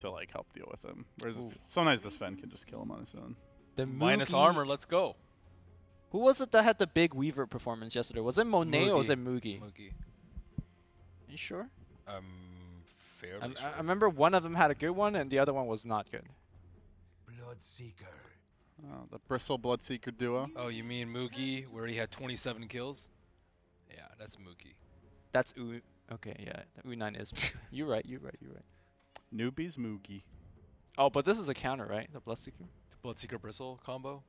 to like help deal with him. Whereas sometimes the Sven can just kill him on his own. The Minus Mugi- armor, let's go. Who was it that had the big Weaver performance yesterday? Was it Monet or was it Mugi? Mugi. You sure? Fairly sure. I remember one of them had a good one and the other one was not good. Bloodseeker. Oh, the Bristle Bloodseeker duo. Oh, you mean Mugi, where he had 27 kills? Yeah, that's Mugi. That's U. Okay, yeah, the U9 is. You're right. Newbies Moogie. Oh, but this is a counter, right? The Bloodseeker. The Bloodseeker Bristle combo?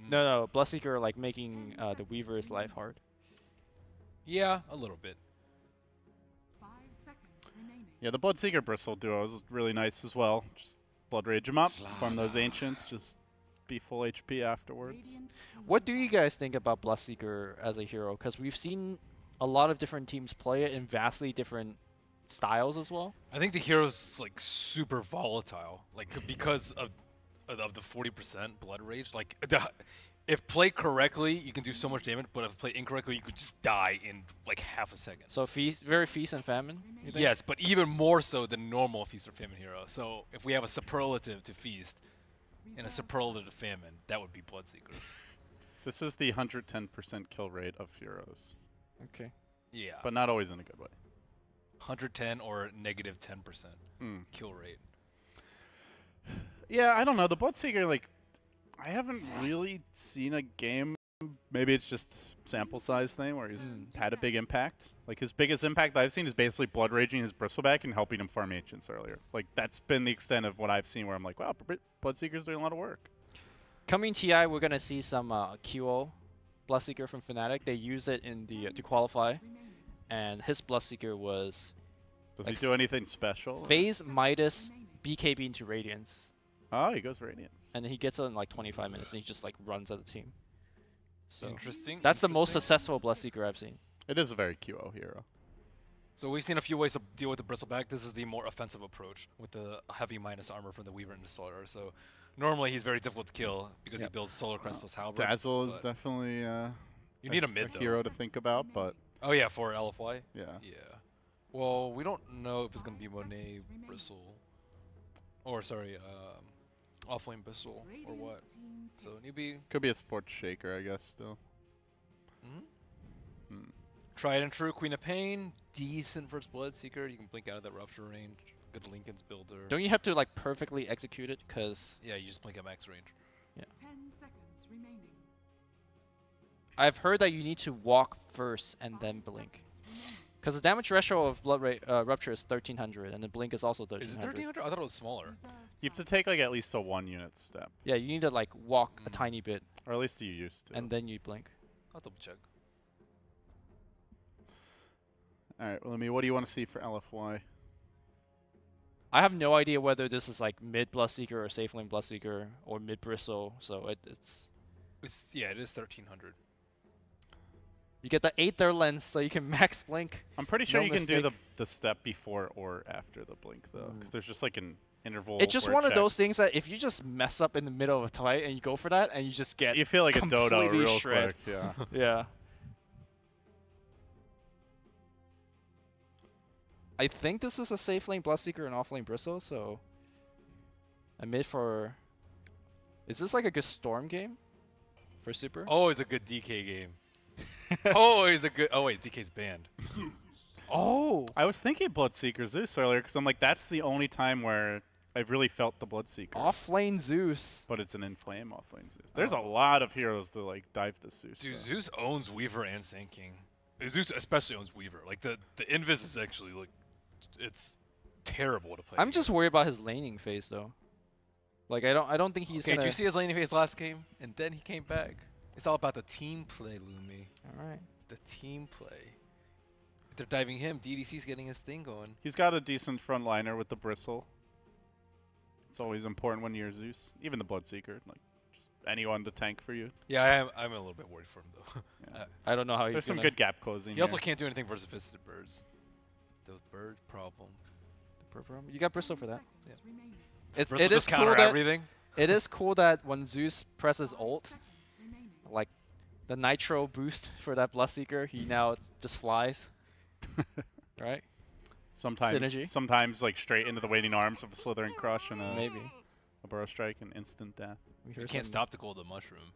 No, Bloodseeker like making the Weaver's life hard. Yeah, a little bit. 5 seconds remaining. Yeah, the Bloodseeker Bristle duo is really nice as well. Just Blood Rage him up, farm those Ancients, just be full HP afterwards. What do you guys think about Bloodseeker as a hero? Because we've seen a lot of different teams play it in vastly different styles as well. I think the hero's like super volatile, like because of the 40% blood rage. Like if played correctly, you can do so much damage, but if played incorrectly, you could just die in like half a second. So very feast and famine. You think? Yes, but even more so than normal feast or famine hero. So if we have a superlative to feast and a superlative to famine, that would be Bloodseeker. This is the 110% kill rate of heroes, Okay. Yeah, but not always in a good way. 110 or negative 10% kill rate. Yeah, I don't know. The Bloodseeker, like, I haven't really seen a game. Maybe it's just sample size thing where he's had a big impact. Like, his biggest impact I've seen is basically blood raging his Bristleback and helping him farm Ancients earlier. Like, that's been the extent of what I've seen where I'm like, wow, Bloodseeker's doing a lot of work. Coming TI, we're gonna see some QO Bloodseeker from Fnatic. They used it in the to qualify, and his Bloodseeker was Does like he do anything special? phase Midas BKB into Radiance. Oh, he goes Radiance. And then he gets it in like 25 minutes, and he just like runs at the team. So Interesting. that's the most successful Bloodseeker I've seen. It is a very QO hero. So we've seen a few ways to deal with the Bristleback. This is the more offensive approach with the heavy minus armor from the Weaver and the Solar. So normally he's very difficult to kill because he builds Solar Crest plus Halberd. Dazzle is definitely you need a mid hero to think about, but oh yeah, for LFY. yeah. Yeah. Well, we don't know if it's gonna be Monet Bristle, or sorry, Offlane Bristle or what. So newbie. Could be a sports shaker, I guess. Still. Tried and true Queen of Pain, decent first Bloodseeker. You can blink out of that rupture range. Good Lincoln's builder. Don't you have to like perfectly execute it? Cause yeah, you just blink at max range. 10 seconds remaining. I've heard that you need to walk first and then blink. Because the damage threshold of Rupture is 1300, and the blink is also 1300. Is it 1300? I thought it was smaller. You have to take like at least a 1 unit step, Yeah, you need to like walk a tiny bit, or at least you used to. and then you blink. I'll double check. All right, well, what do you want to see for LFY? I have no idea whether this is like mid Bloodseeker or safe lane Bloodseeker or mid Bristle, so it's Yeah, it is 1300. you get the 8th lens, so you can max blink. I'm pretty sure No you can do mistake. the step before or after the blink though, because there's just like an interval. It's just where one it of those checks. things that if you just mess up in the middle of a fight and you go for that and you just get You feel like a Dota completely real shred. quick, yeah. Yeah. I think this is a safe lane Bloodseeker and off lane Bristle, so a mid for. Is this like a good Storm game for Super? Always a good DK game. Always a good. Oh wait, DK's banned. Oh! I was thinking Bloodseeker Zeus earlier because I'm like, that's the only time where I've really felt the Bloodseeker. Off lane Zeus. But it's an inflame off lane Zeus. There's a lot of heroes to like dive this Zeus. Dude, though. Zeus owns Weaver and Sand King. Zeus especially owns Weaver. Like the Invis is actually like, it's terrible to play. I'm just worried about his laning phase though. Like I don't think he's Okay, gonna. did you see his laning phase last game? And then he came back. It's all about the team play, Lumi. All right. The team play. If they're diving him, DDC's getting his thing going. He's got a decent frontliner with the Bristle. It's always important when you're Zeus. Even the Bloodseeker, like just anyone to tank for you. Yeah, I'm a little bit worried for him though. Yeah. I don't know how he's There's some gonna. good gap closing. He also here. can't do anything versus Visited Birds. Those bird problem. You got Bristle for that. Yeah. Remaining. Bristle It is just counter cool that everything. it is cool that when Zeus presses ult, Seconds remaining. like the nitro boost for that Bloodseeker, he now just flies. Right? Synergy? sometimes like straight into the waiting arms of a Slithering Crush and Maybe. a Burrow Strike and instant death. We You hear can't some- stop the golden mushroom.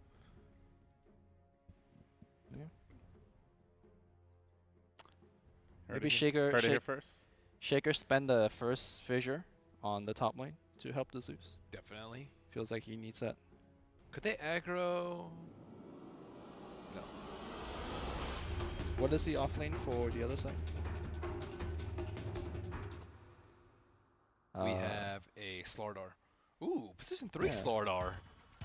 Heard Maybe it here- Shaker. Heard it here first. Shaker spend the first fissure on the top lane to help the Zeus. Definitely. Feels like he needs that. Could they aggro? No. What is the off lane for the other side? We have a Slardar. Ooh, position 3 Yeah. Slardar.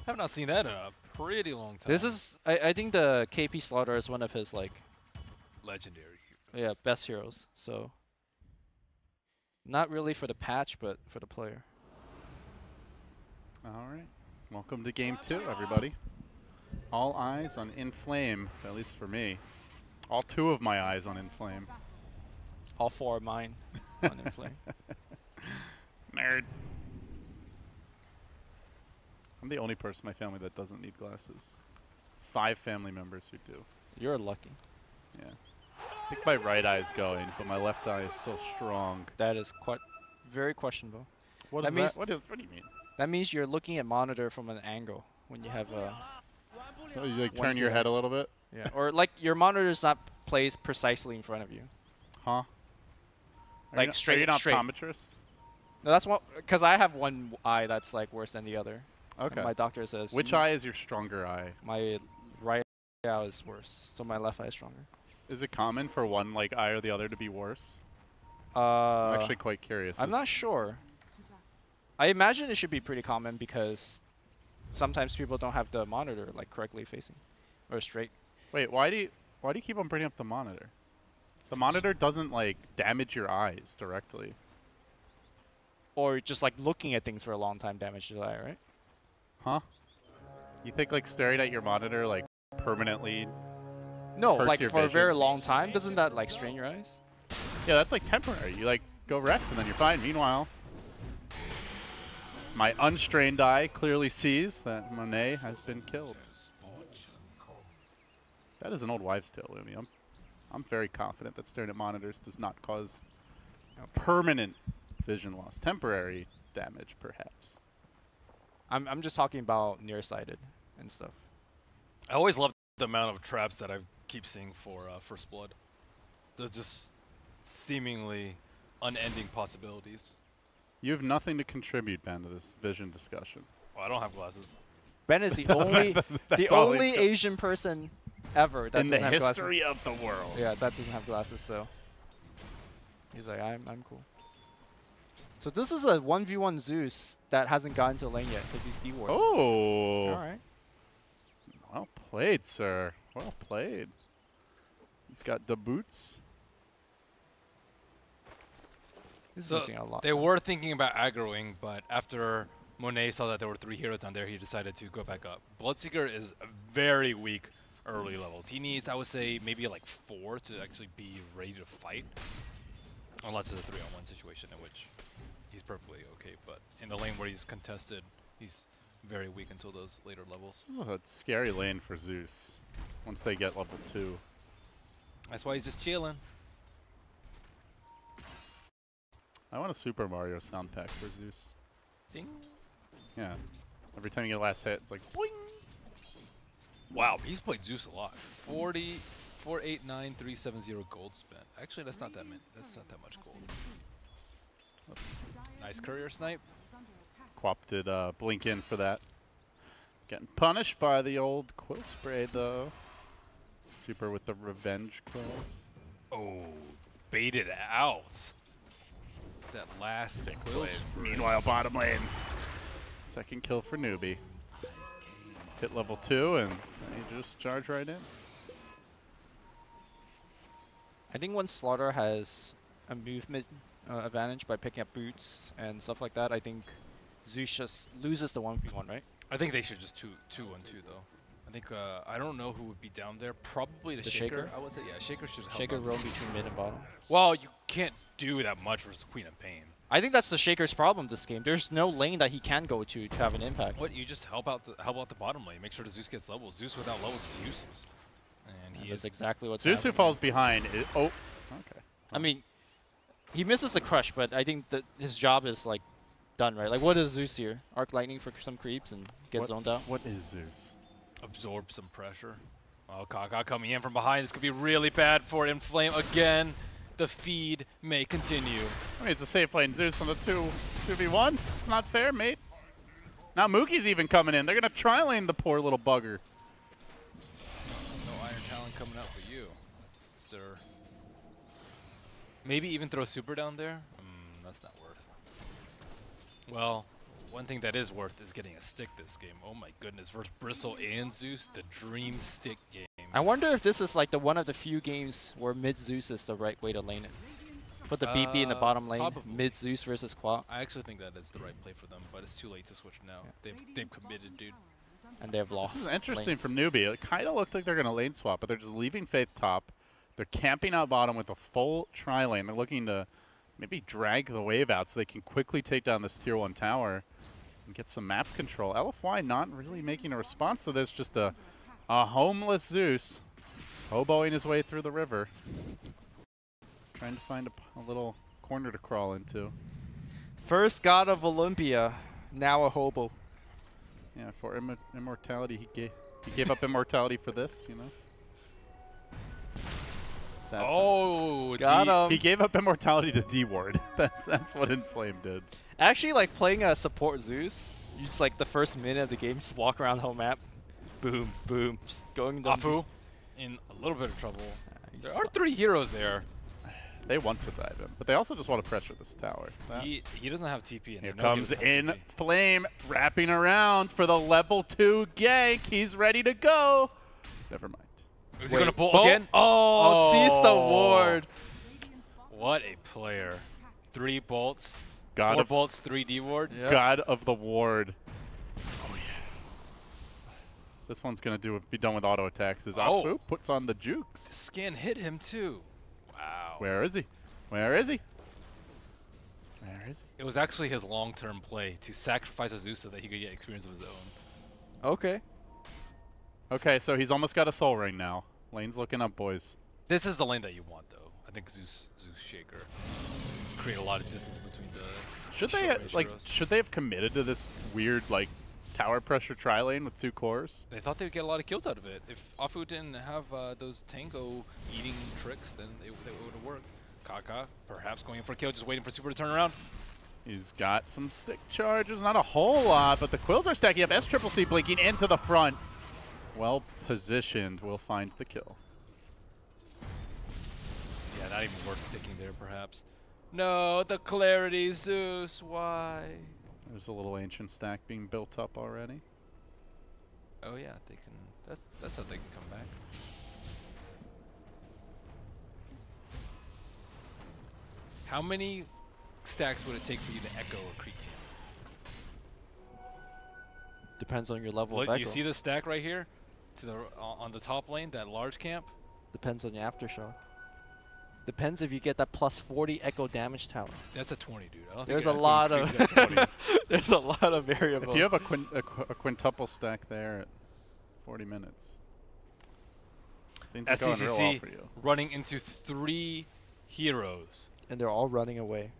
Have not seen that in a pretty long time. This is, I think the KP Slaughter is one of his like, legendary. yeah, best heroes. So, not really for the patch, but for the player. All right. Welcome to game 2, everybody. All eyes on Inflame, at least for me. All 2 of my eyes on Inflame. All 4 of mine on Inflame. Nerd. I'm the only person in my family that doesn't need glasses. 5 family members who do. You're lucky. Yeah. I think my right eye is going, but my left eye is still strong. That is quite very questionable. What That is means- that? What do you mean? That means you're looking at monitor from an angle when you have a Oh, you like One turn your kilo. head a little bit? yeah, or like your monitor is not placed precisely in front of you. Huh? Are Like you not, straight- Are you an straight. optometrist? No, that's what because I have one eye that's like worse than the other. And Okay. my doctor says Which eye is your stronger eye? My right eye is worse, so my left eye is stronger. Is it common for one like eye or the other to be worse? I'm I'm actually quite curious. I'm not sure. I imagine it should be pretty common because sometimes people don't have the monitor like correctly facing or straight. Wait, why do you keep on bringing up the monitor? The monitor doesn't like damage your eyes directly. Or just like looking at things for a long time damages the eye, right? Huh? You think like staring at your monitor like permanently? No, Hurts like your for a very vision. long time. Doesn't that like strain your eyes? Yeah, that's like temporary. You like go rest and then you're fine. Meanwhile, my unstrained eye clearly sees that Monet has been killed. That is an old wives' tale, Lumi. I'm very confident that staring at monitors does not cause permanent vision loss. Temporary damage, perhaps. I'm just talking about nearsighted and stuff. I always love the amount of traps that I keep seeing for First Blood. They're just seemingly unending possibilities. You have nothing to contribute, Ben, to this vision discussion. Oh, I don't have glasses. Ben is the only That's all he's got. Asian person ever that In the doesn't have history of the world. glasses. Yeah, that doesn't have glasses. So he's like, I'm cool. So this is a 1v1 Zeus that hasn't gotten to lane yet because he's D-Ward. Oh. All right. Well played, sir. Well played. He's got the boots. He's So missing a lot. they were thinking about aggroing, but after Monet saw that there were 3 heroes down there, he decided to go back up. Bloodseeker is very weak early levels. He needs, I would say, maybe like 4 to actually be ready to fight. Unless it's a 3-on-1 situation in which he's perfectly okay. But in the lane where he's contested, he's very weak until those later levels. This is a scary lane for Zeus once they get level 2. That's why he's just chilling. I want a Super Mario sound pack for Zeus. Ding. Yeah. Every time you get a last hit, it's like boing. Wow, he's played Zeus a lot. 489,370 gold spent. Actually, that's not that many. That's not that much gold. Oops. Nice courier snipe. Quap did blink in for that. Getting punished by the old quill spray though. Super with the revenge quills. Oh, baited out. That last quill spray. Meanwhile, bottom lane. Second kill for Newbie. Hit level 2 and he just charge right in. I think when Slaughter has a movement advantage by picking up boots and stuff like that, I think Zeus just loses the 1v1, right? I think they should just 2-1-2 though. I think I don't know who would be down there. Probably the Shaker. Shaker? I would say yeah. Shaker should help. Shaker out. roam between mid and bottom. Well, you can't do that much versus Queen of Pain. I think that's the Shaker's problem this game. There's no lane that he can go to have an impact. What you just help out the bottom lane. Make sure the Zeus gets levels. Zeus without levels is useless. And he That's is exactly what's Zeus who happening. falls behind is okay. I mean, he misses the crush, but I think that his job is like done, right? Like, what is Zeus here? Arc Lightning for some creeps and get zoned out. What is Zeus? Absorb some pressure. Oh, Kaka coming in from behind. This could be really bad for Inflame again. The feed may continue. I mean, it's a safe lane Zeus on the 2v1. It's not fair, mate. Now Mookie's even coming in. They're going to tri-lane the poor little bugger. No Iron Talon coming out for you, sir. Maybe even throw Super down there? That's not worth. Well, one thing that is worth is getting a stick this game. Oh my goodness, versus Bristle and Zeus, the dream stick game. I wonder if this is like the one of the few games where mid Zeus is the right way to lane it. Put the BP in the bottom lane, probably. mid Zeus versus Qua, I actually think that is the right play for them, but it's too late to switch now. They've committed, dude. and they've lost. This is interesting lanes. from Newbie. It kind of looked like they're going to lane swap, but they're just leaving Faith top. They're camping out bottom with a full tri-lane. They're looking to maybe drag the wave out so they can quickly take down this tier 1 tower and get some map control. LFY not really making a response to this, just a homeless Zeus hoboing his way through the river. Trying to find a little corner to crawl into. First god of Olympia, now a hobo. Yeah, for immortality, he gave up immortality for this, you know? Sad Oh, Got him. He gave up immortality to D-Ward. That's what Inflame did. Actually, like playing a support Zeus, you just like the first minute of the game, just walk around the whole map, boom, boom, just going down. Afu in a little bit of trouble. There are 3 heroes there. They want to dive in, but they also just want to pressure this tower. He doesn't have TP in Here there. comes Inflame, wrapping around for the level 2 gank. He's ready to go. Never mind. Is he going to bolt again? Oh, sees the ward. What a player. 3 bolts, God 4 of bolts, 3 D wards. God of the ward. Oh yeah. This one's gonna be done with auto attacks. As Afu puts on the jukes. Scan hit him too. Wow. Where is he? Where is he? Where is he? It was actually his long-term play to sacrifice a Zeus so that he could get experience of his own. Okay. Okay, so he's almost got a soul ring now. Lane's looking up, boys. This is the lane that you want, though. I think Zeus Shaker create a lot of distance between the. Should they should they have committed to this weird like tower pressure tri lane with 2 cores? They thought they would get a lot of kills out of it. If Afu didn't have those tango eating tricks, then it would have worked. Kaka perhaps going in for a kill, just waiting for Super to turn around. He's got some stick charges, not a whole lot, but the quills are stacking up. SCCC blinking into the front. Well positioned, will find the kill. Yeah, not even worth sticking there, perhaps. No, the clarity, Zeus. Why? There's a little ancient stack being built up already. Oh yeah, they can. That's how they can come back. How many stacks would it take for you to echo a creep camp? Depends on your level Look, of you echo. see the stack right here, to the on the top lane, that large camp. Depends on your aftershock. Depends if you get that plus 40 echo damage tower. That's a 20, dude. I don't There's think a echoing lot of creeps at 20. there's a lot of variables. If you have a quintuple stack there at 40 minutes, things are going real well for you. running into 3 heroes. And they're all running away.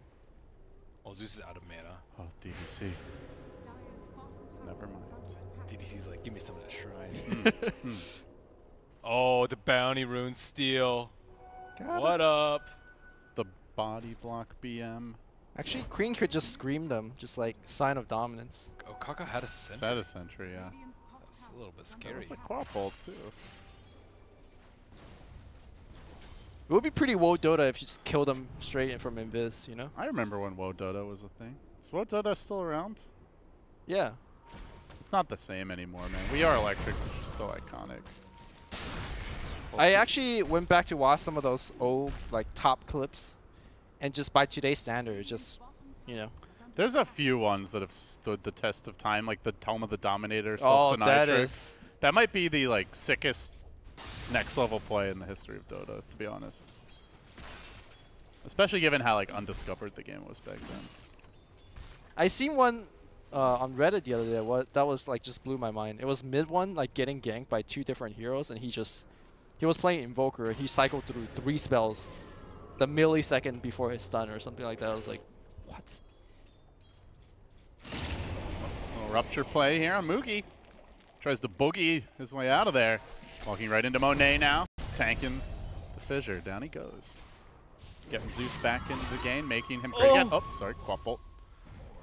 Oh, Zeus is out of mana. Oh, DDC. Never mind. DDC's like, give me some of that shrine. Oh, the bounty rune steal. What up? The body block BM. Actually, Queen could just scream them, just like sign of dominance. Oh, Kaka had a sentry. Set a sentry, yeah. That's a little bit scary. There's a quad bolt too. It would be pretty woe Dota if you just killed them straight in from Invis, you know? I remember when WoW Dota was a thing. Is WoW Dota still around? Yeah. It's not the same anymore, man. We Are Electric was just so iconic. I actually went back to watch some of those old like top clips, and just by today's standard, it's just, you know. There's a few ones that have stood the test of time, like the Helm of the Dominator, Oh, self-deny that trick. is. That might be the like sickest next level play in the history of Dota, to be honest. Especially given how like undiscovered the game was back then. I seen one on Reddit the other day. That was like just blew my mind. It was mid one like getting ganked by 2 different heroes, and he was playing Invoker. And he cycled through 3 spells the millisecond before his stun or something like that. I was like, what? Little rupture play here on Moogie. Tries to boogie his way out of there. Walking right into Monet now. Tanking the fissure. Down he goes. Getting Zeus back into the game, making him great again. Oh, sorry, Quap Bolt.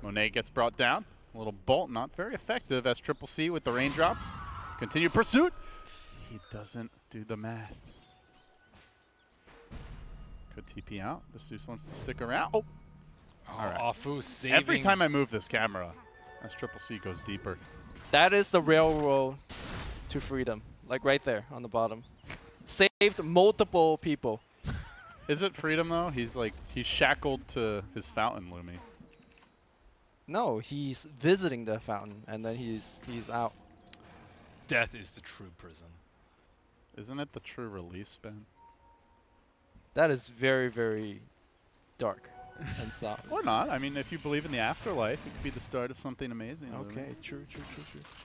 Monet gets brought down. A little bolt, not very effective as Triple C with the raindrops. Continued pursuit. He doesn't do the math. Could TP out. The Zeus wants to stick around. Oh, all right. Afu saving. Every time I move this camera, as Triple C goes deeper. That is the railroad to freedom. Like right there on the bottom. Saved multiple people. Is it freedom though? He's shackled to his fountain, Lumi. No, he's visiting the fountain and then he's out. Death is the true prison. Isn't it the true release, Ben? That is very, very dark and soft. Or not. I mean, if you believe in the afterlife, it could be the start of something amazing. Okay, Lumi. true.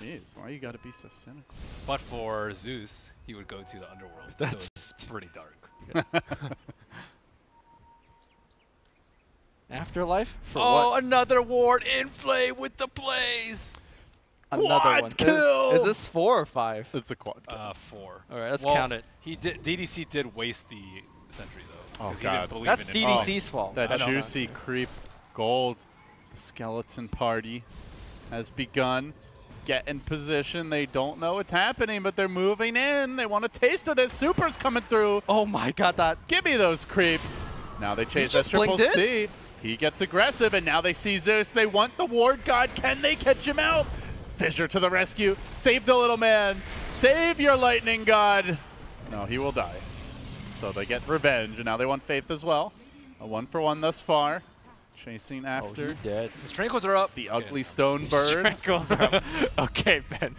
Jeez, why you gotta be so cynical? But for Zeus, he would go to the underworld. That's so it's pretty dark. Afterlife? For Oh, what? another ward in play with the plays. Another quad one. kill! Is this 4 or 5? It's a quad. 4. All right, let's Well, count it. He did. DDC did waste the sentry though. Oh, 'cause he God. didn't believe That's in it. DDC's fault. That I know. juicy creep gold. The skeleton party has begun. Get in position. They don't know what's happening, but they're moving in. They want a taste of this. Super's coming through. Oh my god, that. Give me those creeps. Now they chase that just Triple blinked C. He gets aggressive, and now they see Zeus. They want the ward god. Can they catch him out? Fissure to the rescue. Save the little man. Save your lightning god. No, he will die. So they get revenge, and now they want Faith as well. A 1-for-1 thus far. Chasing after. Oh, he dead. His trinkles are up. The ugly stone bird. Okay, Ben.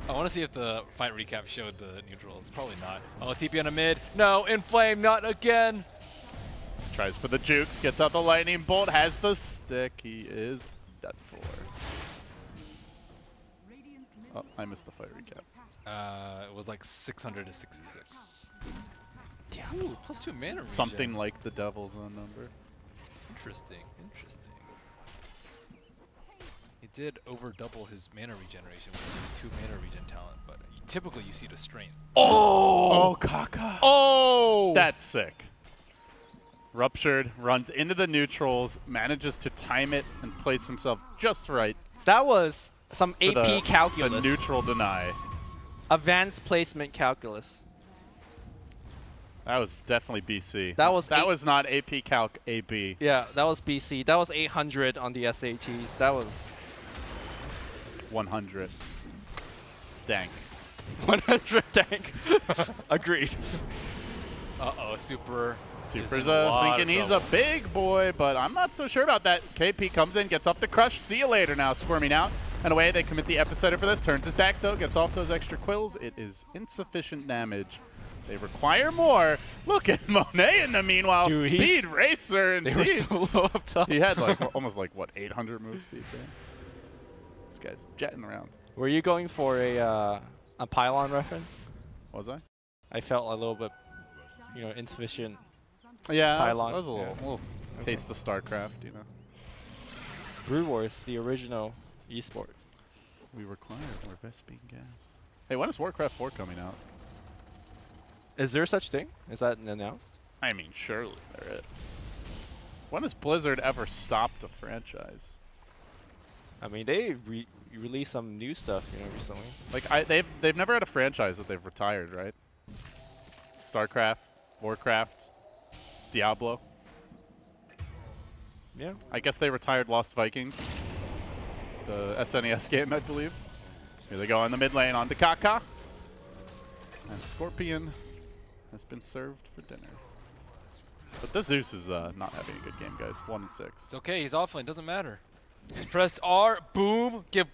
I want to see if the fight recap showed the neutrals. Probably not. Oh, TP on a mid. No, inflame, not again. Tries for the jukes, gets out the lightning bolt, has the stick. He is done for. Oh, I missed the fight recap. It was like 600 to 66. Ooh, +2 mana regen. Something like the Devil's own number. Interesting. He did over double his mana regeneration with the 2 mana regen talent, but typically you see the strength. Oh, Kaka. Oh! That's sick. Ruptured, runs into the neutrals, manages to time it and place himself just right. That was some for AP the calculus. neutral deny. Advanced placement calculus. That was definitely BC. That was not AP Calc AB. Yeah, that was BC. That was 800 on the SATs. That was 100. Dank. 100 tank. Agreed. Uh-oh, Super. Super's is in a lot thinking of he's a trouble. big boy, but I'm not so sure about that. KP comes in, gets up the crush. See you later now, squirming out. And away, they commit the epicenter for this. Turns his back, though, gets off those extra quills. It is insufficient damage. They require more. Look at Monet in the meanwhile. Dude, Speed racer, They indeed. were so low up top. He had like almost like, what, 800 move speed there? This guy's jetting around. Were you going for a pylon reference? Was I? I felt a little bit, insufficient. Yeah, Pylon, that was a yeah. little taste of StarCraft, you know. Brew Wars, the original esport. We require more Vespine gas. Hey, when is Warcraft 4 coming out? Is there such thing? Is that announced? I mean, surely there is. When has Blizzard ever stopped a franchise? I mean, they released some new stuff, recently. Like, they've never had a franchise that they've retired, right? StarCraft, Warcraft, Diablo. Yeah. I guess they retired Lost Vikings, the SNES game, I believe. Here they go on the mid lane, on to Kaka. And Scorpion has been served for dinner. But this Zeus is not having a good game, guys. 1-6. It's okay, he's offlane, doesn't matter. Just press R, boom, give.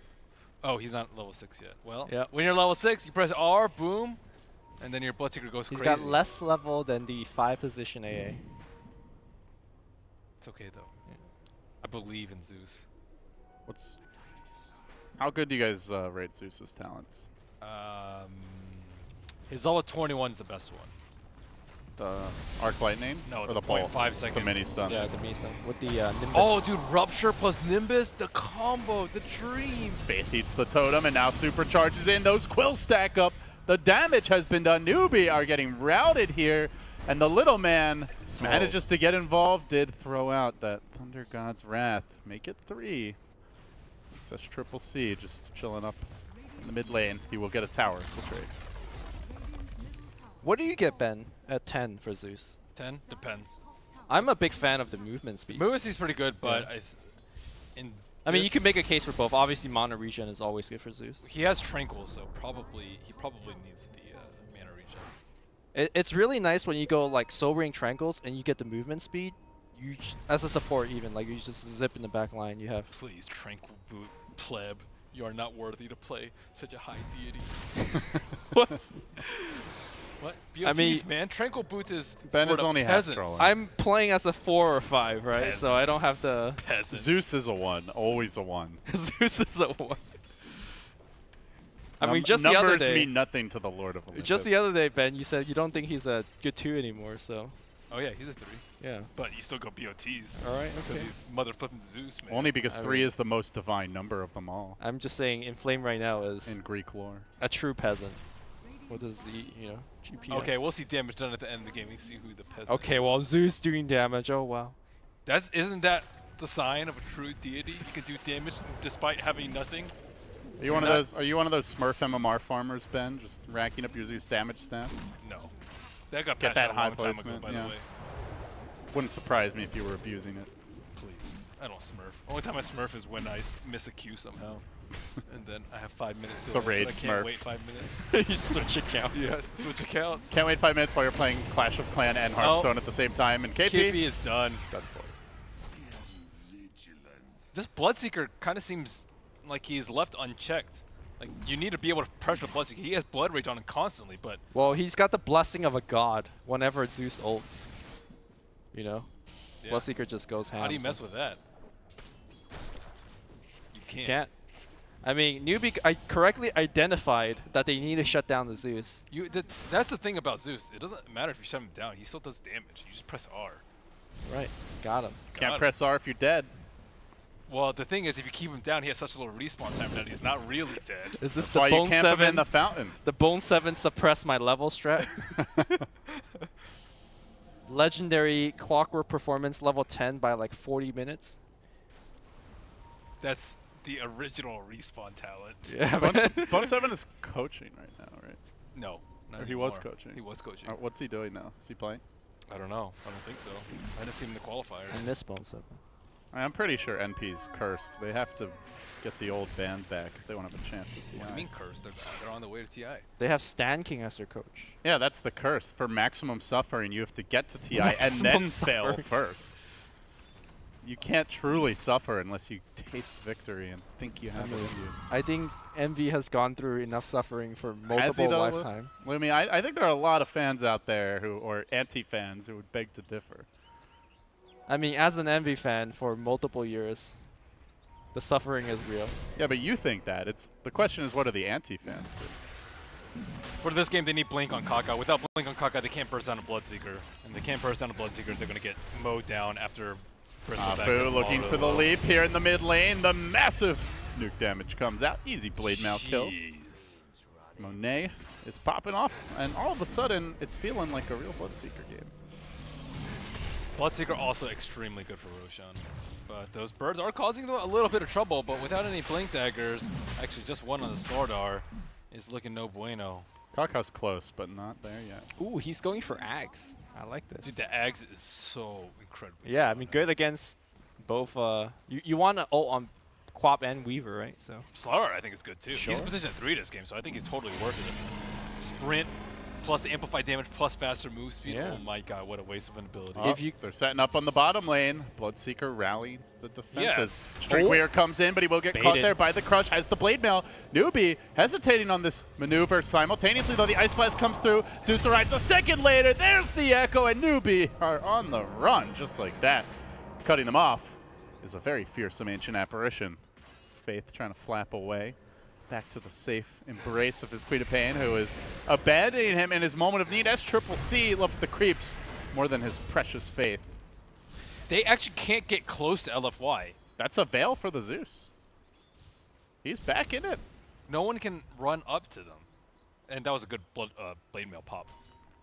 Oh, he's not level 6 yet. Well, Yep. when you're level 6, you press R, boom, and then your Bloodseeker goes He's crazy. got less level than the 5-position AA. It's okay, though. I believe in Zeus. How good do you guys rate Zeus's talents? His level 21 is the best one. The arc lightning? No, or the the ball? 0.5 second. The mini stun. Yeah, the Mesa with the Nimbus. Oh, dude, Rupture plus Nimbus, the combo, the dream. Faith eats the totem and now supercharges in. Those quills stack up. The damage has been done. Newbie are getting routed here. And the little man manages to get involved. Did throw out that Thunder God's Wrath. Make it 3. It says Triple C just chilling up in the mid lane. He will get a tower as the trade. What do you get, Ben, at 10 for Zeus? 10 depends. I'm a big fan of the movement speed. Movement speed's pretty good, but I mean, you can make a case for both. Obviously, mana regen is always good for Zeus. He has Tranquil, so he probably needs the mana regen. It's really nice when you go like sobering Tranquils and you get the movement speed. You as a support even, like you just zip in the back line. You have. Please, Tranquil Boot, pleb. You are not worthy to play such a high deity. What? What? BOTs, I mean, man. Tranquil Boots is Ben for is the only half peasants. trolling. I'm playing as a 4 or 5, right? Peasants. So I don't have to. Peasants. Zeus is a 1. Always a 1. Zeus is a 1. I mean, just the other Numbers day. mean nothing to the Lord of Olympus. Just the other day, Ben, you said you don't think he's a good 2 anymore. So Oh yeah, he's a 3. yeah. But you still go BOTs. All right. Because Okay. he's mother flipping Zeus, man. Only because I 3 mean- is the most divine number of them all I'm just saying, Inflame right now is in Greek lore. a true peasant. What is the GP? Okay, we'll see damage done at the end of the game. We see who the peasant. Okay. Well, Zeus doing damage. Oh wow. Isn't that the sign of a true deity? You can do damage despite having nothing. Are you one of those? Are you one of those Smurf MMR farmers, Ben? Just racking up your Zeus damage stats? No. That got Get patched that out a high long time ago, placement, by yeah. the way. Wouldn't surprise me if you were abusing it. Please. I don't smurf. Only time I smurf is when I miss a Q somehow. And then I have 5 minutes to The rage I smurf. can't wait 5 minutes. You switch account. Yes, switch accounts. Can't wait 5 minutes while you're playing Clash of Clan and Hearthstone at the same time. And KP, KP is done. done for. This Bloodseeker kind of seems like he's left unchecked. Like, you need to be able to pressure the Bloodseeker. He has Blood Rage on him constantly, but Well, he's got the blessing of a god whenever Zeus ults. You know? yeah. Bloodseeker just goes ham. How do you mess with that? You can't. Can't. I mean, Newbie correctly identified that they need to shut down the Zeus. That's the thing about Zeus. It doesn't matter if you shut him down. He still does damage. You just press R. Right. Got him. Can't God. press R if you're dead. Well, the thing is, if you keep him down, he has such a little respawn time that he's not really dead. Is this That's the why you Bone camp him 7? in the fountain. The Bone 7 suppress my level strat. Legendary Clockwork Performance level 10 by like 40 minutes. That's the original respawn talent. Yeah. Bone 7 is coaching right now, right? No. Not Or he was anymore. coaching. He was coaching. What's he doing now? Is he playing? I don't know. I don't think so. I didn't see him in the qualifiers. I miss Bone 7. I'm pretty sure NP's cursed. They have to get the old band back if they want to have a chance at TI. What do you mean cursed? They're on the way to TI. They have Stan King as their coach. Yeah, that's the curse. For maximum suffering, you have to get to TI and Maximum then fail suffering. first. You can't truly suffer unless you taste victory and think you have it in you. I think Envy has gone through enough suffering for Has he, multiple though? lifetime. Well, I mean, I think there are a lot of fans out there or anti-fans who would beg to differ. I mean, as an Envy fan for multiple years, the suffering is real. Yeah, but you think that. The question is, what do the anti-fans do? For this game, they need Blink on Kaka. Without Blink on Kaka, they can't burst down a Bloodseeker. And they can't burst down a Bloodseeker, they're going to get mowed down after Bristleback. Apu gets looking mauled for the over. leap here in the mid lane. The massive nuke damage comes out. Easy blade mail kill. Jeez. Monet is popping off, and all of a sudden, it's feeling like a real Bloodseeker game. Bloodseeker also extremely good for Roshan. But those birds are causing them a little bit of trouble, but without any Blink daggers, actually just one on the Slardar, is looking no bueno. Kaka's close, but not there yet. Ooh, he's going for Axe. I like this. Dude, the Ags is so incredible. Yeah, I mean, good against both. You want to ult on Quap and Weaver, right? So Slardar, I think, is good too. He's Sure. position 3 this game, so I think he's totally worth it. Sprint, plus the amplified damage, plus faster move speed. Yeah. Oh my god, what a waste of an ability. Oh, If you- they're setting up on the bottom lane. Bloodseeker rallying the defenses. Yes. Streakweaver comes in, but he will get caught Baited. there by the crush. Has the blade mail. Newbie hesitating on this maneuver. Simultaneously, though, the Ice Blast comes through. Zeus arrives a second later. There's the Echo, and Newbie are on the run just like that. Cutting them off is a very fearsome Ancient Apparition. Faith trying to flap away. back to the safe embrace of his Queen of Pain, who is abandoning him in his moment of need. SCCC loves the creeps more than his precious faith. They actually can't get close to LFY. That's a veil for the Zeus. He's back in it. No one can run up to them. And that was a good blade mail pop.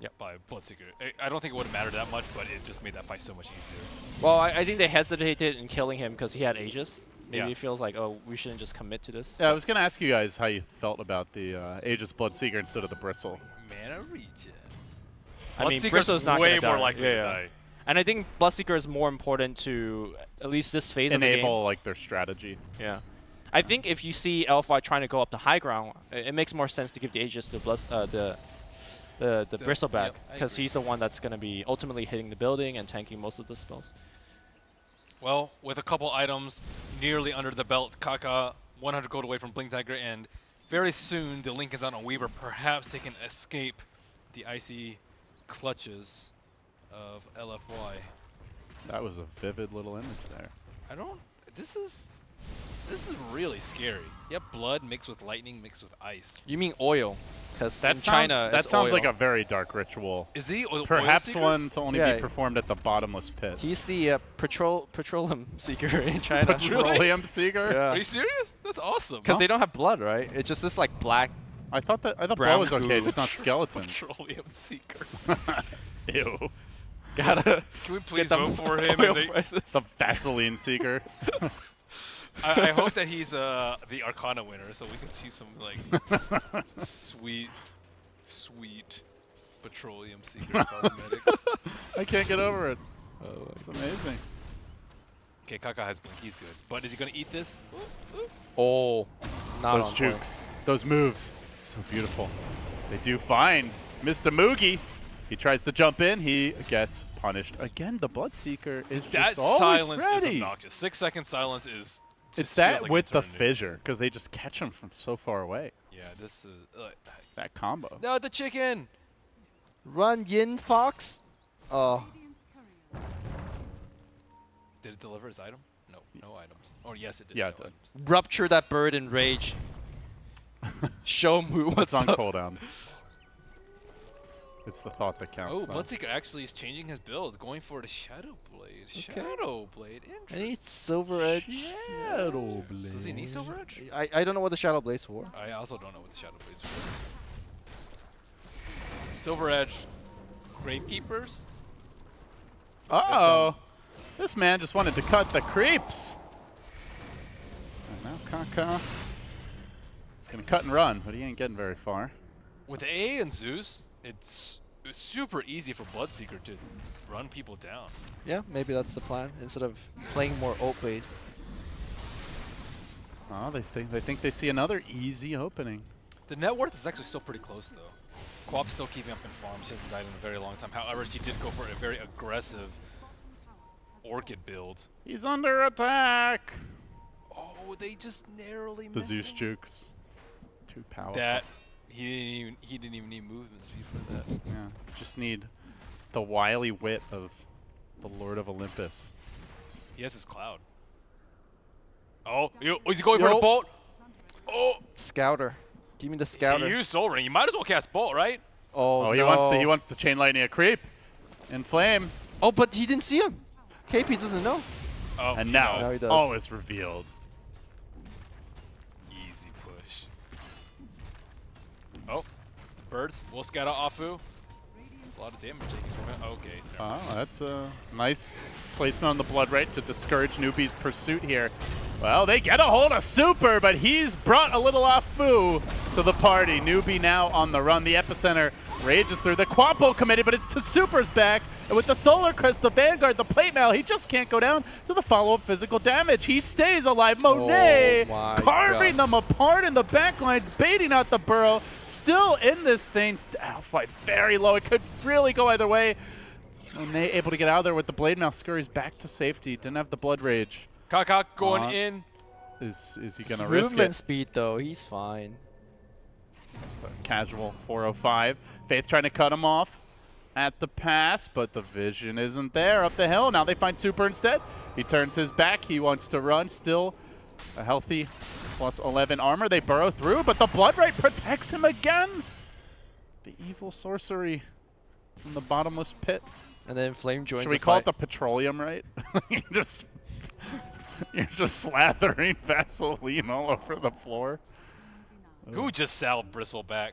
Yep. By Bloodseeker. I don't think it would have mattered that much, but it just made that fight so much easier. Well, I think they hesitated in killing him because he had Aegis. Maybe Yeah. he feels like, oh, we shouldn't just commit to this. Yeah, I was going to ask you guys how you felt about the Aegis Bloodseeker instead of the Bristle. Mana regen. I mean, Bloodseeker's Bristle's not way gonna more die. likely Yeah, to yeah. die. And I think Bloodseeker is more important to at least this phase of the game. Enable like their strategy. Yeah. I think if you see LFY trying to go up the high ground, it makes more sense to give the Aegis to the Bristleback, yep, I because agree. he's the one that's going to be ultimately hitting the building and tanking most of the spells. Well, with a couple items nearly under the belt, Kaka 100 gold away from Blink Tiger, and very soon the link is on Weaver. Perhaps they can escape the icy clutches of LFY. That was a vivid little image there. I don't. This is really scary. Yep, blood mixed with lightning mixed with ice. You mean oil? Because in That China, that it's sounds oil. like a very dark ritual. Is he oil Perhaps seeker? one to only Yeah. be performed at the bottomless pit. He's the petroleum seeker in China. Petroleum seeker? Yeah. Are you serious? That's awesome. Because they don't have blood, right? It's just this like black. I thought blood Brown was okay, goo. just not skeletons. Petroleum seeker. Ew. Gotta Can we please get vote for him? oil And they, prices. The Vaseline seeker. I hope that he's the Arcana winner, so we can see some like sweet petroleum seeker cosmetics. I can't get over it. Oh, it's amazing. Okay, Kaka has blink. He's good. But is he gonna eat this? Ooh, ooh. Oh, not Those on point. jukes, those moves, so beautiful. They do find Mr. Moogie. He tries to jump in. He gets punished again. The Bloodseeker is That just always silence ready. is obnoxious. 6-second silence is. It's just that feels like with the eternity. fissure, because they just catch him from so far away. Yeah, this is. That combo. No, the chicken. Run, Yin Fox. Oh, Radiant's courier. Did it deliver his item? No, no items. Or yes, it did. Yeah, no it did. items. rupture that bird in rage. Show Mu what's It's on up. cooldown. It's the thought that counts. Oh, though. Bloodseeker actually is changing his build, going for the Shadow Blade. Okay. Shadow Blade, I need interesting. Silver Edge. Shadow Blade. Does he need Silver Edge? I don't know what the Shadow Blade's for. I also don't know what the Shadow Blade's for. Silver Edge Gravekeepers? Uh-oh. This man just wanted to cut the creeps. And now Kaka. He's going to cut and run, but he ain't getting very far. With A and Zeus, it's super easy for Bloodseeker to run people down. Yeah, maybe that's the plan. Instead of playing more ult base. Oh, they think they see another easy opening. The net worth is actually still pretty close, though. Quap's still keeping up in farm. She hasn't died in a very long time. However, she did go for a very aggressive Orchid build. He's under attack. Oh, they just narrowly The missed Zeus him. jukes. Too powerful. That he didn't even need movement speed for that. Yeah, just need the wily wit of the Lord of Olympus. He has his cloud. Oh, is he going for the Yo. bolt? Oh, Scouter. Give me the he Scouter. used Soul Ring. You might as well cast bolt, right? Oh, Oh, no. he wants to chain lightning a creep. In flame. Oh, but he didn't see him. KP doesn't know. Oh, And he now Now he does. does. all is revealed. Easy push. Oh, the birds. We'll scout out Afu. That's a lot of damage taken from it. Okay. never mind. Oh, that's a nice placement on the blood rate to discourage Newbie's pursuit here. Well, they get a hold of Super, but he's brought a little Afu to the party. Newbie now on the run. The epicenter rages through. The Quapo committed, but it's to Super's back. And with the Solar Crest, the Vanguard, the Plate Mail, he just can't go down to the follow-up physical damage. He stays alive. Monet my carving God. them apart in the backlines, baiting out the burrow. Still in this thing. Fight very low. It could really go either way. Monet able to get out of there with the Blade Mail. Scurries back to safety. Didn't have the Blood Rage. Kakak going Uh-huh. in. Is he His going to risk movement it? speed, though, he's fine. Just a casual 405. Faith trying to cut him off at the pass, but the vision isn't there up the hill. Now they find Super instead. He turns his back. He wants to run. Still a healthy plus 11 armor. They burrow through, but the Bloodright protects him again. The evil sorcery from the bottomless pit. And then Flame joins. Should we call it the petroleum right? you're just slathering Vaseline all over the floor. Who just Sal Bristleback?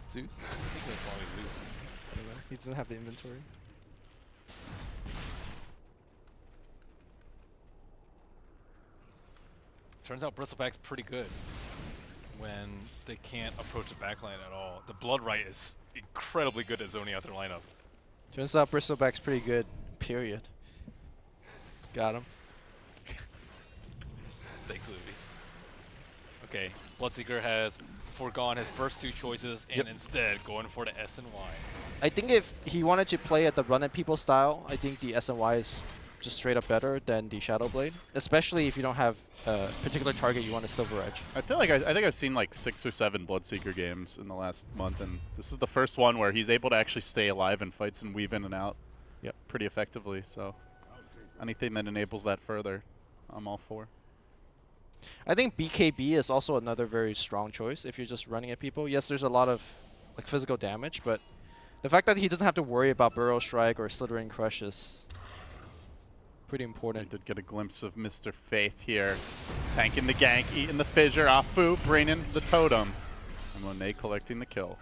Zeus? I think it's probably Zeus. He doesn't have the inventory. Turns out Bristleback's pretty good when they can't approach the backline at all. The Bloodright is incredibly good at zoning out their lineup. Turns out Bristleback's pretty good. Period. Got him. Thanks, Luby. Okay, Bloodseeker has foregone his first two choices and instead going for the S and Y. I think if he wanted to play at the run at people style, I think the SNY is just straight up better than the Shadow Blade, especially if you don't have a particular target you want to Silver Edge. I feel like I think I've seen like 6 or 7 Bloodseeker games in the last month, and this is the first one where he's able to actually stay alive in fights and weave in and out pretty effectively. So anything that enables that further, I'm all for. I think BKB is also another very strong choice if you're just running at people. Yes, there's a lot of like physical damage, but the fact that he doesn't have to worry about Burrow Strike or Slithering Crush is pretty important. I did get a glimpse of Mr. Faith here. Tanking the gank, eating the fissure, Afu bringing the totem. And Monet collecting the kill.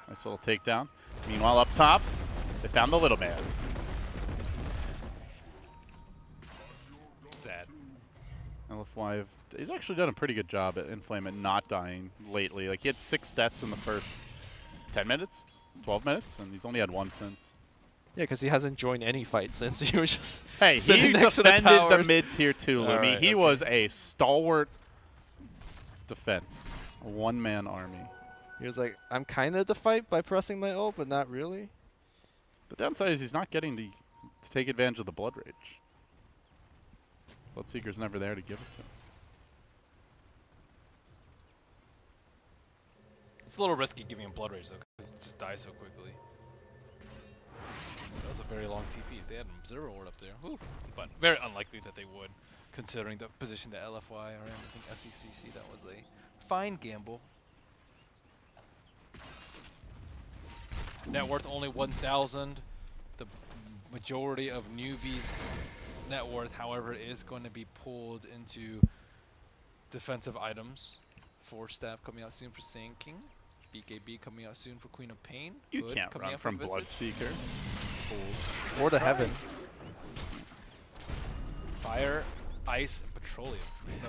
Nice little takedown. Meanwhile, up top, they found the little man. Sad. LFY, he's actually done a pretty good job at Inflame at not dying lately. Like, he had 6 deaths in the first 10 minutes, 12 minutes, and he's only had 1 since. Yeah, because he hasn't joined any fight since he was just Hey, he sitting next to defended the the mid-tier 2, Lumi. Alright, He okay. was a stalwart defense. A one-man army. He was like, I'm kind of the fight by pressing my ult, but not really. The downside is he's not getting to take advantage of the Blood Rage. Bloodseeker's never there to give it to him. It's a little risky giving him Blood Rage though, because it just dies so quickly. That was a very long TP. If they had an Observer Ward up there, whew. But very unlikely that they would, considering the position that LFY are in. I think SECC, that was a fine gamble. Net worth only 1,000. The majority of newbies' net worth, however, is going to be pulled into defensive items. Force Staff coming out soon for Sand King. BKB coming out soon for Queen of Pain. You Hood can't coming run out for from Visage. Bloodseeker. Or to Heaven. Fire, ice, and petroleum.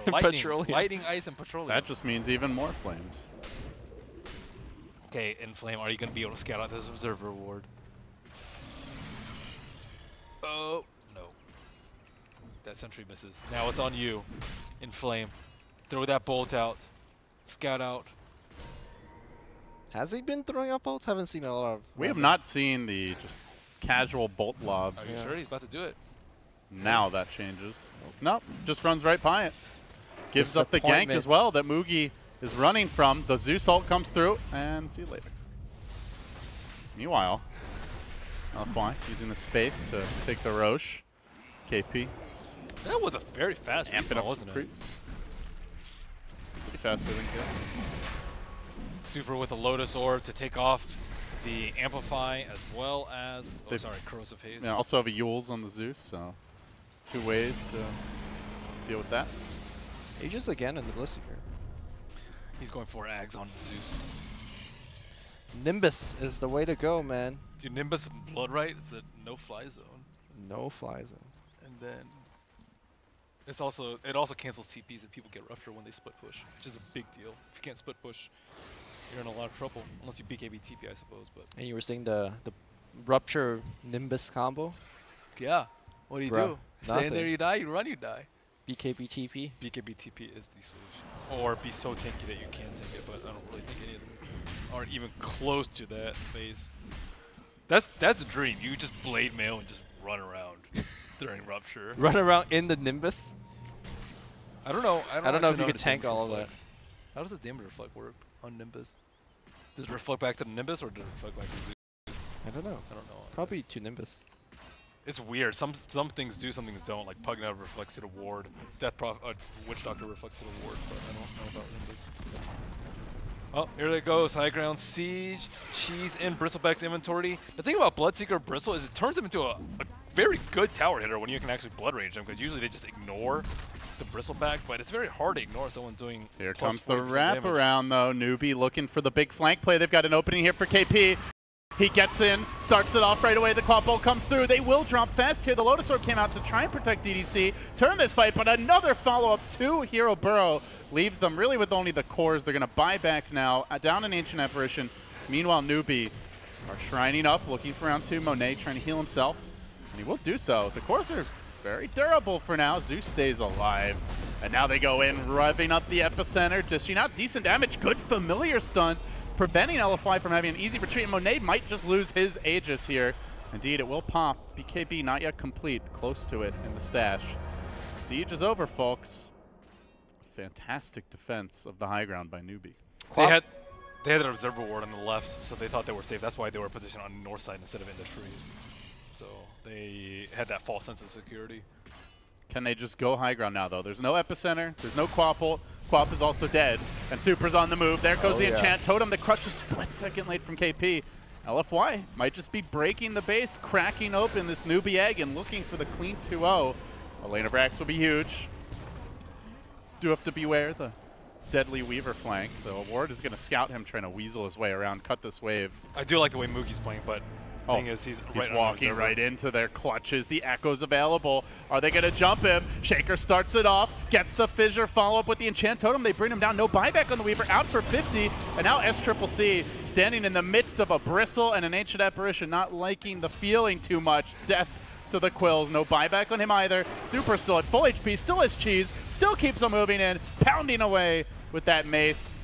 No, lightning, Petroleum. lightning, ice, and petroleum. That just means even more flames. Okay, Inflame, are you going to be able to scout out this Observer Ward? Oh, no. That sentry misses. Now it's on you, Inflame. Throw that bolt out. Scout out. Has he been throwing out bolts? Haven't seen a lot of. We have not seen the just casual bolt lobs. Are you sure he's about to do it? Now that changes. Nope, just runs right by it. Gives up the gank Disappointment. as well that Mugi is running from. The Zeus ult comes through, and see you later. Meanwhile, LFY using the space to take the Roche. KP. That was a very fast Amping respawn, up wasn't some it? creeps. Pretty fast, I think, yeah. Super with a Lotus Orb to take off the Amplify as well as, oh They've- sorry, Corrosive Haze. Yeah, also have a Yules on the Zeus, so 2 ways to deal with that. Aegis again in the Bloodseeker. He's going for Ags on Zeus. Nimbus is the way to go, man. Dude, Nimbus and Bloodright, it's a no-fly zone. No fly zone. And then it also cancels TPs if people get Rupture when they split push, which is a big deal. If you can't split push, you're in a lot of trouble, unless you BKB TP, I suppose. But And you were saying the Rupture Nimbus combo? yeah, what do you Bruh, do? Stand there, nothing. you die. You run, you die. BKB TP? BKB TP is the solution, or be so tanky that you can tank it. But I don't really think any of them are even close to that phase. That's a dream. You just blade mail and just run around during Rupture. Run around in the Nimbus? I don't know. I don't know actually if you how could the tank damage all of that. reflects. How does the damage reflect work on Nimbus? Does it reflect back to the Nimbus or does it reflect back to Zeus? I don't know. I don't know. Probably to Nimbus. It's weird. Some things do, some things don't. Like Pugna reflects it a ward. Witch Doctor reflects it a ward, but I don't know about Nimbus. Oh, here it goes. High ground siege. She's in Bristleback's inventory. The thing about Bloodseeker Bristle is it turns him into a very good tower hitter when you can actually blood rage them, because usually they just ignore the Bristleback, but it's very hard to ignore someone doing. Here plus comes the 40% wraparound, though. Newbie looking for the big flank play. They've got an opening here for KP. He gets in, starts it off right away. The quad bolt comes through. They will drop fast here. The Lotus Orb came out to try and protect DDC, turn this fight, but another follow-up to Hero Burrow leaves them really with only the cores. They're going to buy back now, down an Ancient Apparition. Meanwhile, Newbie are shrining up, looking for round 2. Monet trying to heal himself, and he will do so. The cores are very durable for now. Zeus stays alive. And now they go in, revving up the epicenter, dishing out decent damage. Good familiar stuns, preventing LFY from having an easy retreat. And Monet might just lose his Aegis here. Indeed, it will pop. BKB not yet complete. Close to it in the stash. Siege is over, folks. Fantastic defense of the high ground by Newbie. They had an observer ward on the left, so they thought they were safe. That's why they were positioned on the north side instead of in the trees. So they had that false sense of security. Can they just go high ground now, though? There's no epicenter. There's no Quapult. Quap is also dead. And Super's on the move. There goes the enchant totem. The crush is split second late from KP. LFY might just be breaking the base, cracking open this Newbie egg and looking for the clean 2-0. Elena Brax will be huge. Do have to beware the deadly Weaver flank. The ward is going to scout him, trying to weasel his way around, cut this wave. I do like the way Moogie's playing, but the thing is he's right walking right into their clutches. The echo's available. Are they going to jump him? Shaker starts it off, gets the fissure, follow up with the enchant totem. They bring him down. No buyback on the Weaver, out for 50. And now SCCC standing in the midst of a bristle and an ancient apparition, not liking the feeling too much. Death to the Quills. No buyback on him either. Super still at full HP, still has cheese, still keeps on moving in, pounding away with that mace.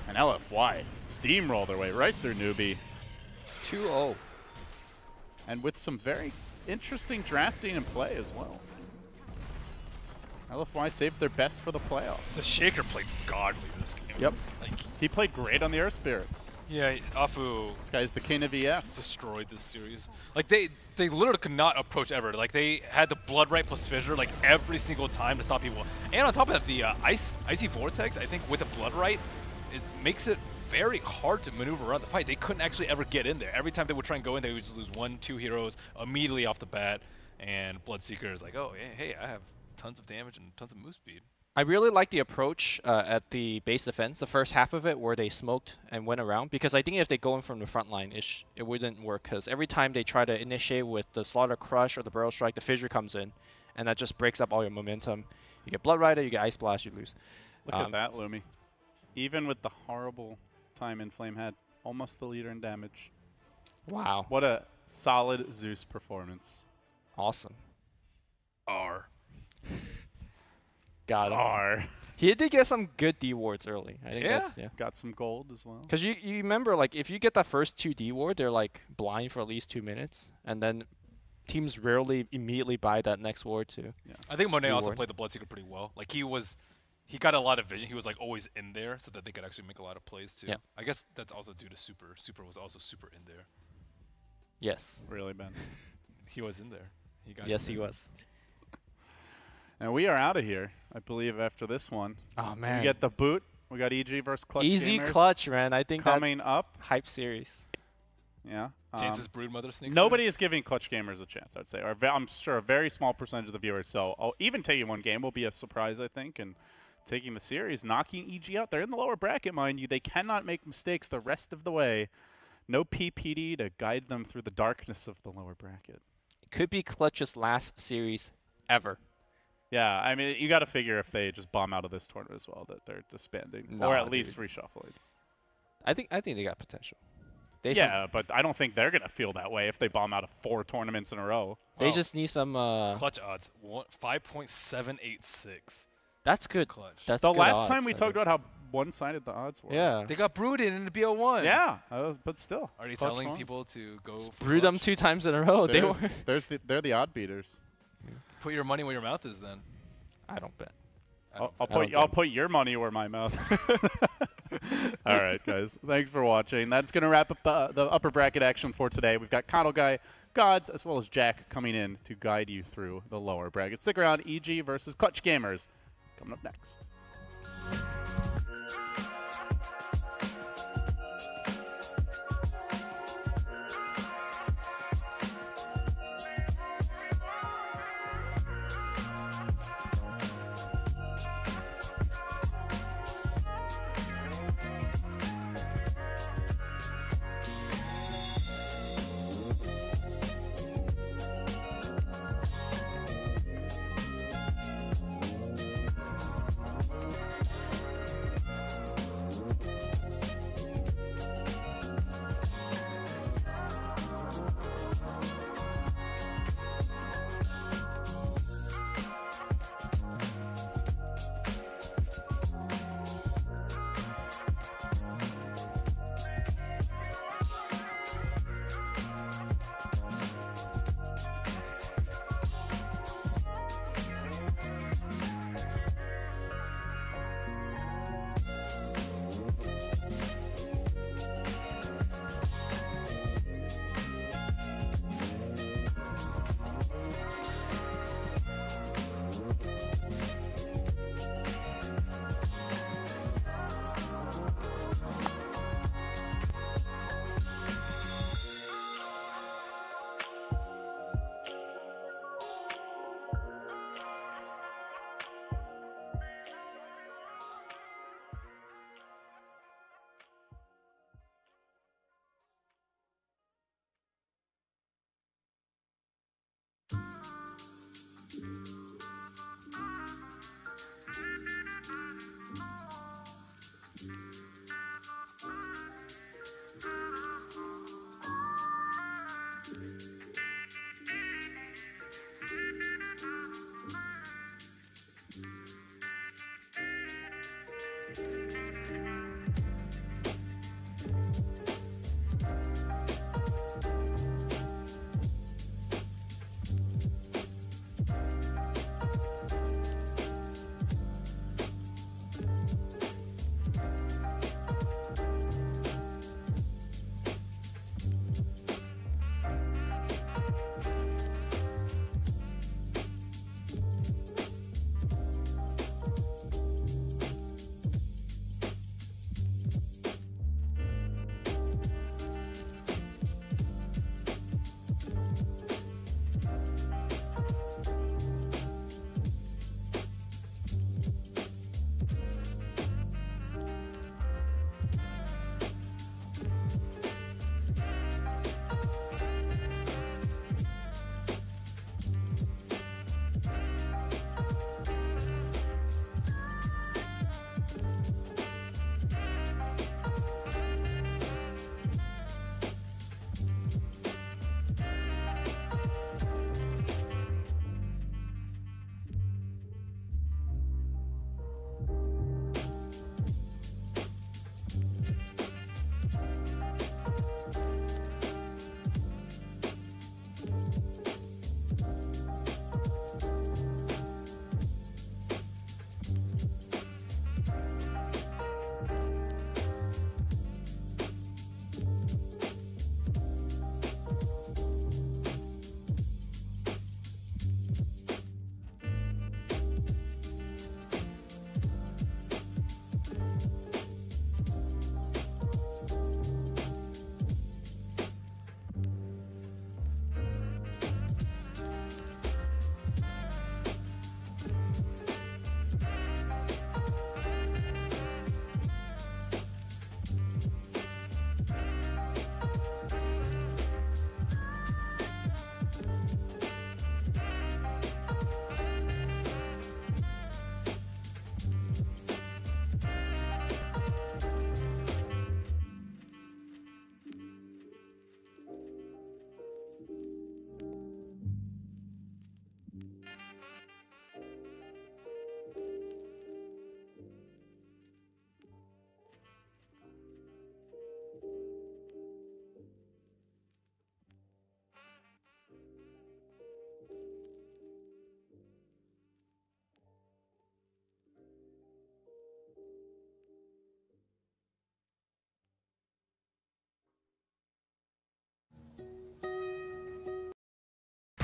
And LFY steamroll their way right through Newbie. 2-0. And with some very interesting drafting and play as well. LFY saved their best for the playoffs. The Shaker played godly this game. Yep. Like, he played great on the Earth Spirit. Yeah, Afu This guy's the king of ES. destroyed this series. Like they literally could not approach ever. Like they had the Blood Right plus Fissure like every single time to stop people. And on top of that, the Icy Vortex, I think with the Blood Right, it makes it very hard to maneuver around the fight. They couldn't actually ever get in there. Every time they would try and go in, they would just lose 1-2 heroes immediately off the bat. And Bloodseeker is like, oh, hey, I have tons of damage and tons of move speed. I really like the approach at the base defense, the first half of it, where they smoked and went around, because I think if they go in from the front line, it wouldn't work, because every time they try to initiate with the Slaughter Crush or the Burrow Strike, the Fissure comes in, and that just breaks up all your momentum. You get Blood Rider, you get Ice Blast, you lose. Look at that, Lumi. Even with the horrible time Inflame had, almost the leader in damage. Wow. What a solid Zeus performance. Awesome. R. Got him. R. He did get some good D wards early. I think Yeah. that's, yeah. Got some gold as well. Because you remember, like, if you get that first 2 D ward, they're like blind for at least 2 minutes, and then teams rarely immediately buy that next ward too. Yeah. I think Monet also Reward. played the Bloodseeker pretty well. Like he got a lot of vision. He was like always in there so that they could actually make a lot of plays too. Yeah. I guess that's also due to Super. Super was also super in there. Yes. Really, Ben. He was in there. He got Yes, in he there. was. And we are out of here, I believe, after this one. Oh man. We get the boot. We got EG versus Clutch Easy Gamers clutch, man. I think coming up. that hype series. Yeah. Jance's Broodmother sneaks Nobody is giving Clutch Gamers a chance, I'd say. Or I'm sure a very small percentage of the viewers. So even taking one game will be a surprise, I think. And taking the series, knocking EG out. They're in the lower bracket, mind you. They cannot make mistakes the rest of the way. No PPD to guide them through the darkness of the lower bracket. Could be Clutch's last series ever. Yeah, I mean, you got to figure if they just bomb out of this tournament as well, that they're disbanding. No, or at least dude. reshuffling. I think they got potential. They Yeah, but I don't think they're going to feel that way if they bomb out of 4 tournaments in a row. they Well, just need some. Clutch odds 5.786. That's good. Clutch. That's The good last odds, time we I talked think. about how one-sided the odds were. Yeah. They got brooded in the BO1. Yeah, but still. Are they Clutch telling won. people to go for Brewed them Clutch? 2 times in a row. They They're, were. they're the odd beaters. Put your money where your mouth is then. I don't bet. I don't I'll know. put your money where my mouth. All right, guys. Thanks for watching. That's going to wrap up the upper bracket action for today. We've got Coddle Guy, Gods, as well as Jack coming in to guide you through the lower bracket. Stick around. EG versus Clutch Gamers coming up next.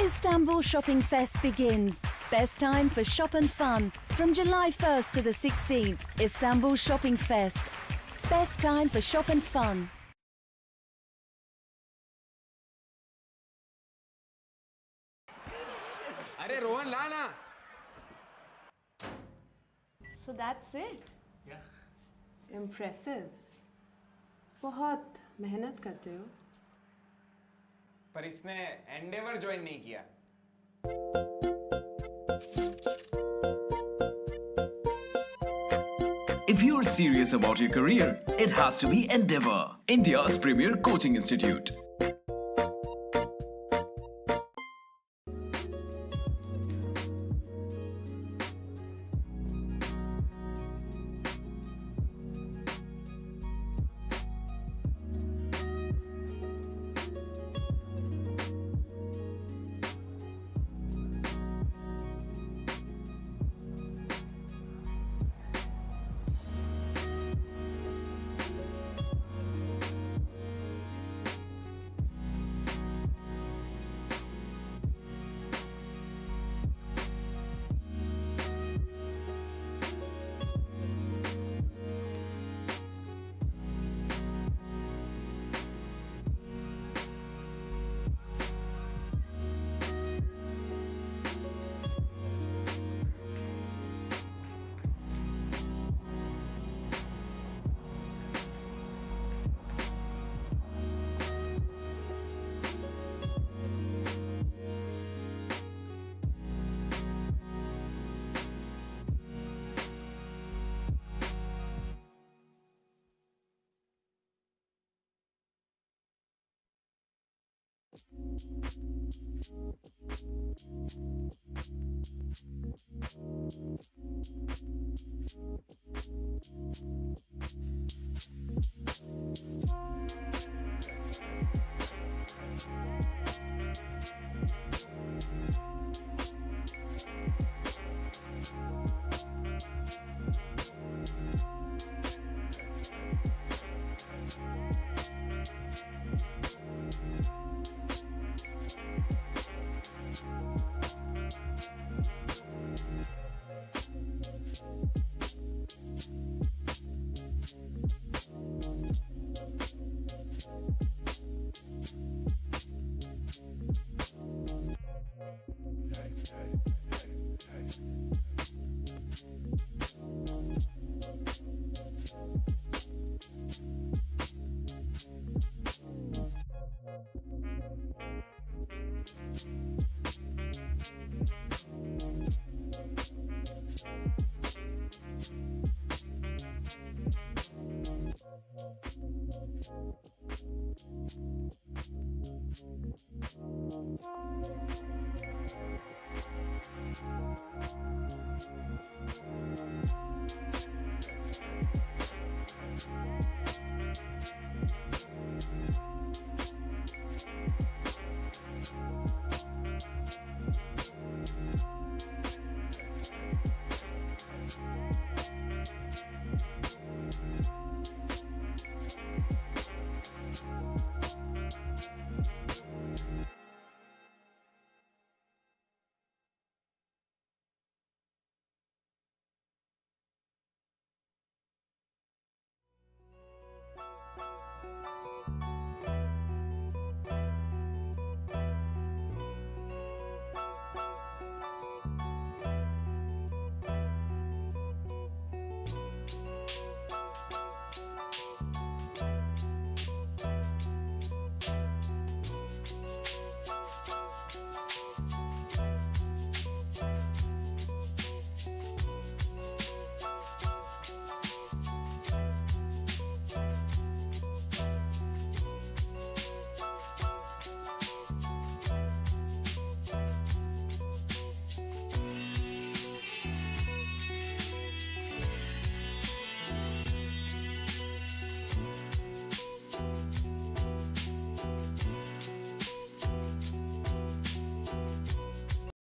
Istanbul Shopping Fest begins. Best time for shop and fun. From July 1st to the 16th, Istanbul Shopping Fest. Best time for shop and fun. अरे रोहन ला ना. So that's it? Yeah. Impressive. बहुत मेहनत करते हो. पर इसने Endeavour join नहीं किया. If you're serious about your career, it has to be Endeavour, India's premier coaching institute.